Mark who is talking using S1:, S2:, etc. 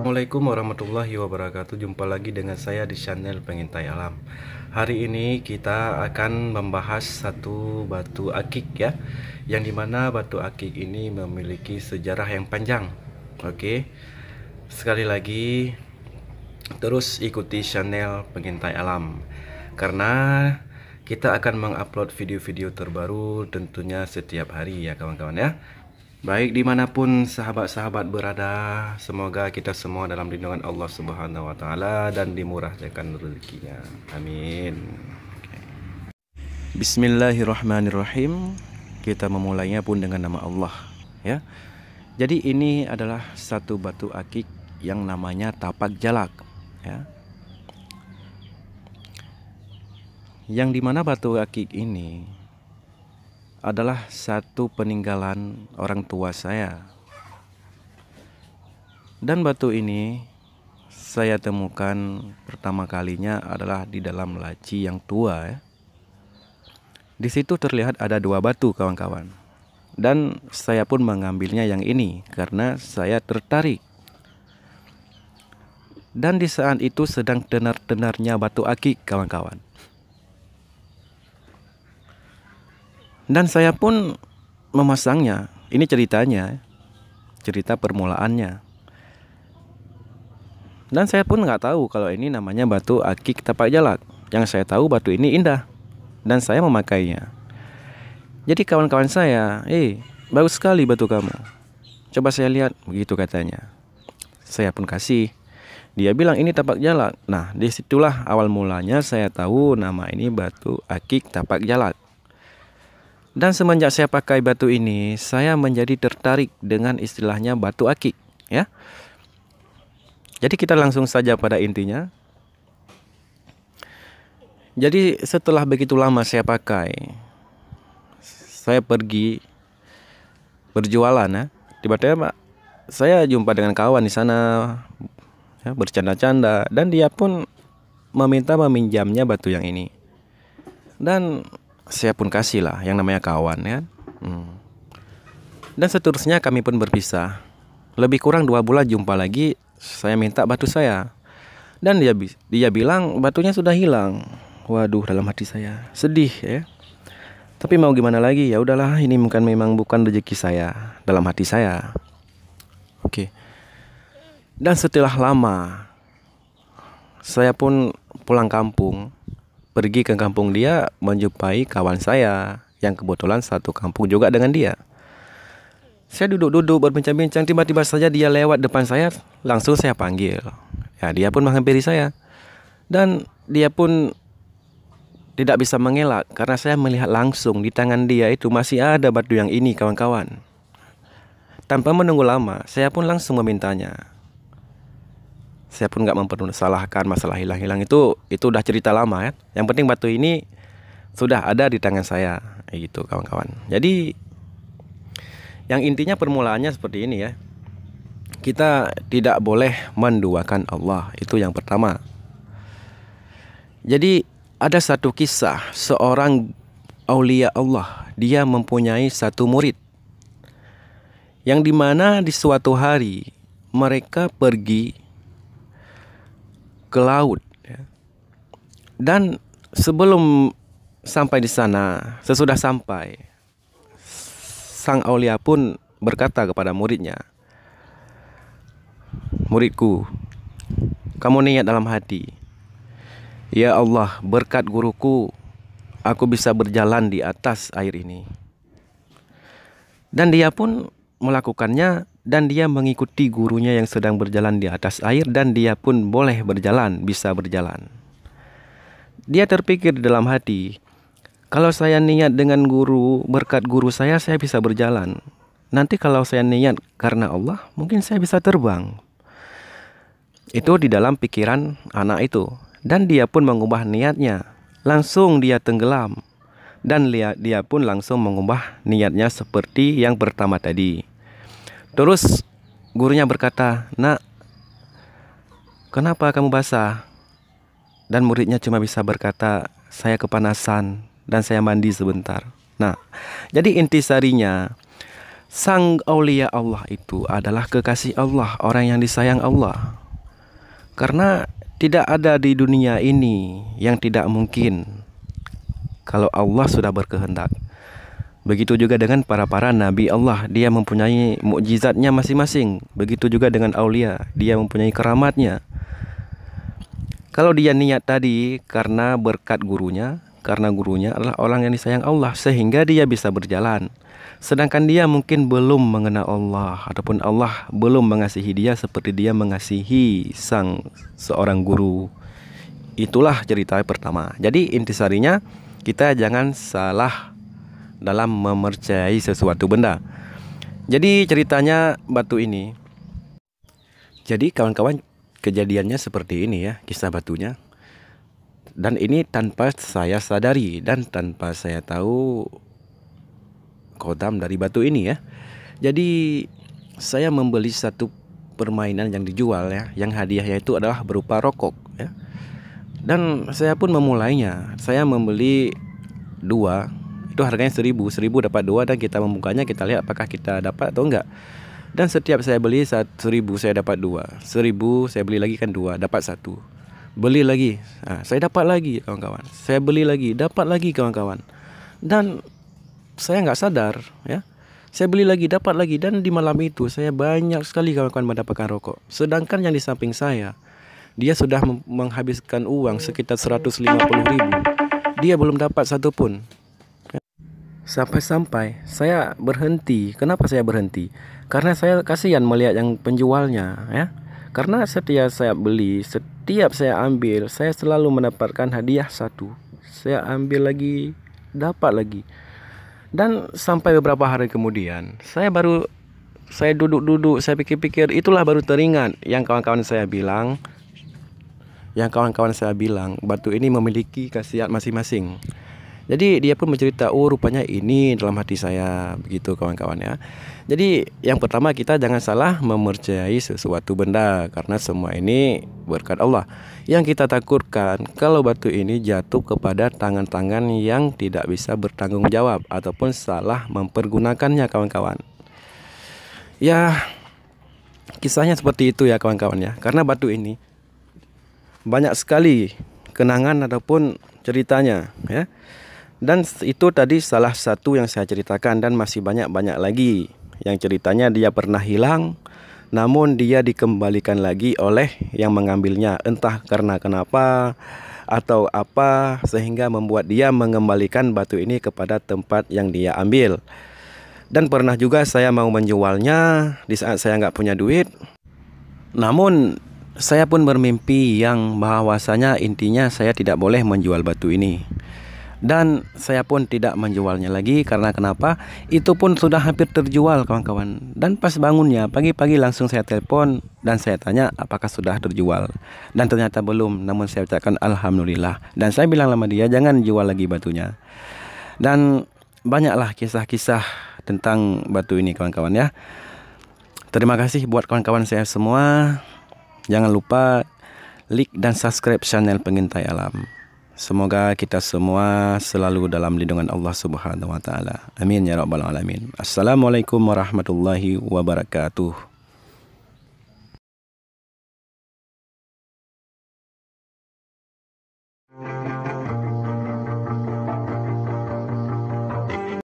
S1: Assalamualaikum warahmatullahi wabarakatuh. Jumpa lagi dengan saya di channel Pengintai Alam. Hari ini kita akan membahas satu batu akik ya, yang dimana batu akik ini memiliki sejarah yang panjang. Oke, sekali lagi terus ikuti channel Pengintai Alam, karena kita akan mengupload video-video terbaru tentunya setiap hari ya kawan-kawan ya. Baik dimanapun sahabat-sahabat berada, semoga kita semua dalam lindungan Allah Subhanahu wa Ta'ala dan dimurahkan rezekinya. Amin. Bismillahirrahmanirrahim. Kita memulainya pun dengan nama Allah ya. Jadi ini adalah satu batu akik yang namanya tapak jalak ya. Yang dimana batu akik ini adalah satu peninggalan orang tua saya. Dan batu ini saya temukan pertama kalinya adalah di dalam laci yang tua ya. Di situ terlihat ada dua batu kawan-kawan. Dan saya pun mengambilnya yang ini karena saya tertarik. Dan di saat itu sedang tenar-tenarnya batu akik kawan-kawan. Dan saya pun memasangnya. Ini ceritanya, cerita permulaannya. Dan saya pun nggak tahu kalau ini namanya batu akik tapak jalak. Yang saya tahu batu ini indah dan saya memakainya. Jadi kawan-kawan saya, bagus sekali batu kamu. Coba saya lihat, begitu katanya. Saya pun kasih. Dia bilang ini tapak jalak. Nah, disitulah awal mulanya saya tahu nama ini batu akik tapak jalak. Dan semenjak saya pakai batu ini, saya menjadi tertarik dengan istilahnya batu akik ya. Jadi kita langsung saja pada intinya. Jadi setelah begitu lama saya pakai, saya pergi berjualan ya. Tiba-tiba saya jumpa dengan kawan di sana ya, bercanda-canda, dan dia pun meminta meminjamnya batu yang ini. Dan saya pun kasih lah, yang namanya kawan ya. Dan seterusnya kami pun berpisah. Lebih kurang 2 bulan jumpa lagi, saya minta batu saya. Dan dia bilang batunya sudah hilang. Waduh, dalam hati saya sedih ya. Tapi mau gimana lagi, ya udahlah, ini memang bukan rezeki saya, dalam hati saya. Oke. Dan setelah lama saya pun pulang kampung, pergi ke kampung dia, menjumpai kawan saya yang kebetulan satu kampung juga dengan dia. Saya duduk-duduk berbincang-bincang, tiba-tiba saja dia lewat depan saya, langsung saya panggil. Ya, dia pun menghampiri saya. Dan dia pun tidak bisa mengelak karena saya melihat langsung di tangan dia itu masih ada batu yang ini kawan-kawan. Tanpa menunggu lama, saya pun langsung memintanya. Saya pun nggak mempermasalahkan masalah hilang-hilang itu udah cerita lama ya. Yang penting batu ini sudah ada di tangan saya, gitu kawan-kawan. Jadi yang intinya permulaannya seperti ini ya. Kita tidak boleh menduakan Allah, itu yang pertama. Jadi ada satu kisah seorang aulia Allah, dia mempunyai satu murid, yang dimana di suatu hari mereka pergi ke laut ya. Dan sebelum sampai di sana, sesudah sampai, sang aulia pun berkata kepada muridnya, "Muridku, kamu niat dalam hati, ya Allah, berkat guruku, aku bisa berjalan di atas air ini." Dan dia pun melakukannya, dan dia mengikuti gurunya yang sedang berjalan di atas air, dan dia pun boleh berjalan, bisa berjalan. Dia terpikir di dalam hati, kalau saya niat dengan guru, berkat guru saya bisa berjalan. Nanti kalau saya niat karena Allah, mungkin saya bisa terbang. Itu di dalam pikiran anak itu. Dan dia pun mengubah niatnya, langsung dia tenggelam. Dan dia pun langsung mengubah niatnya seperti yang pertama tadi. Terus gurunya berkata, "Nak, kenapa kamu basah?" Dan muridnya cuma bisa berkata, "Saya kepanasan dan saya mandi sebentar." Nah, jadi intisarinya Sang aulia Allah itu adalah kekasih Allah, orang yang disayang Allah. Karena tidak ada di dunia ini yang tidak mungkin kalau Allah sudah berkehendak. Begitu juga dengan para nabi Allah, dia mempunyai mukjizatnya masing-masing. Begitu juga dengan aulia, dia mempunyai keramatnya. Kalau dia niat tadi karena berkat gurunya, karena gurunya adalah orang yang disayang Allah, sehingga dia bisa berjalan. Sedangkan dia mungkin belum mengenal Allah, ataupun Allah belum mengasihi dia seperti dia mengasihi sang seorang guru. Itulah cerita pertama. Jadi intisarinya, kita jangan salah dalam mempercayai sesuatu benda. Jadi ceritanya batu ini. Jadi kawan-kawan, kejadiannya seperti ini ya, kisah batunya. Dan ini tanpa saya sadari dan tanpa saya tahu kodam dari batu ini ya. Jadi saya membeli satu permainan yang dijual ya, yang hadiahnya itu adalah berupa rokok ya. Dan saya pun memulainya. Saya membeli 2, itu harganya 1000 dapat 2, dan kita membukanya, kita lihat apakah kita dapat atau enggak. Dan setiap saya beli 1000 saya dapat 2, 1000 saya beli lagi kan 2, dapat 1. Beli lagi, saya dapat lagi kawan-kawan. Saya beli lagi, dapat lagi kawan-kawan. Dan saya nggak sadar ya, saya beli lagi, dapat lagi. Dan di malam itu saya banyak sekali kawan-kawan mendapatkan rokok. Sedangkan yang di samping saya, dia sudah menghabiskan uang sekitar 150.000. Dia belum dapat satu pun. Sampai-sampai saya berhenti. Kenapa saya berhenti? Karena saya kasihan melihat yang penjualnya ya. Karena setiap saya beli, setiap saya ambil, saya selalu mendapatkan hadiah 1. Saya ambil lagi, dapat lagi. Dan sampai beberapa hari kemudian, saya duduk-duduk, saya pikir-pikir, itulah baru teringat yang kawan-kawan saya bilang. Batu ini memiliki khasiat masing-masing. Jadi dia pun mencerita, oh rupanya ini dalam hati saya, begitu kawan-kawan ya. Jadi yang pertama, kita jangan salah mempercayai sesuatu benda, karena semua ini berkat Allah. Yang kita takutkan kalau batu ini jatuh kepada tangan-tangan yang tidak bisa bertanggung jawab ataupun salah mempergunakannya kawan-kawan. Ya, kisahnya seperti itu ya kawan-kawan ya. Karena batu ini banyak sekali kenangan ataupun ceritanya ya. Dan itu tadi salah satu yang saya ceritakan, dan masih banyak-banyak lagi yang ceritanya dia pernah hilang, namun dia dikembalikan lagi oleh yang mengambilnya. Entah karena kenapa atau apa, sehingga membuat dia mengembalikan batu ini kepada tempat yang dia ambil. Dan pernah juga saya mau menjualnya di saat saya nggak punya duit. Namun saya pun bermimpi yang bahwasanya intinya saya tidak boleh menjual batu ini. Dan saya pun tidak menjualnya lagi, karena kenapa? Itu pun sudah hampir terjual kawan-kawan. Dan pas bangunnya pagi-pagi langsung saya telepon dan saya tanya apakah sudah terjual. Dan ternyata belum, namun saya ucapkan alhamdulillah. Dan saya bilang sama dia, jangan jual lagi batunya. Dan banyaklah kisah-kisah tentang batu ini kawan-kawan ya. Terima kasih buat kawan-kawan saya semua. Jangan lupa like dan subscribe channel Pengintai Alam. Semoga kita semua selalu dalam lindungan Allah Subhanahu wa taala. Amin ya rabbal alamin. Assalamualaikum warahmatullahi wabarakatuh.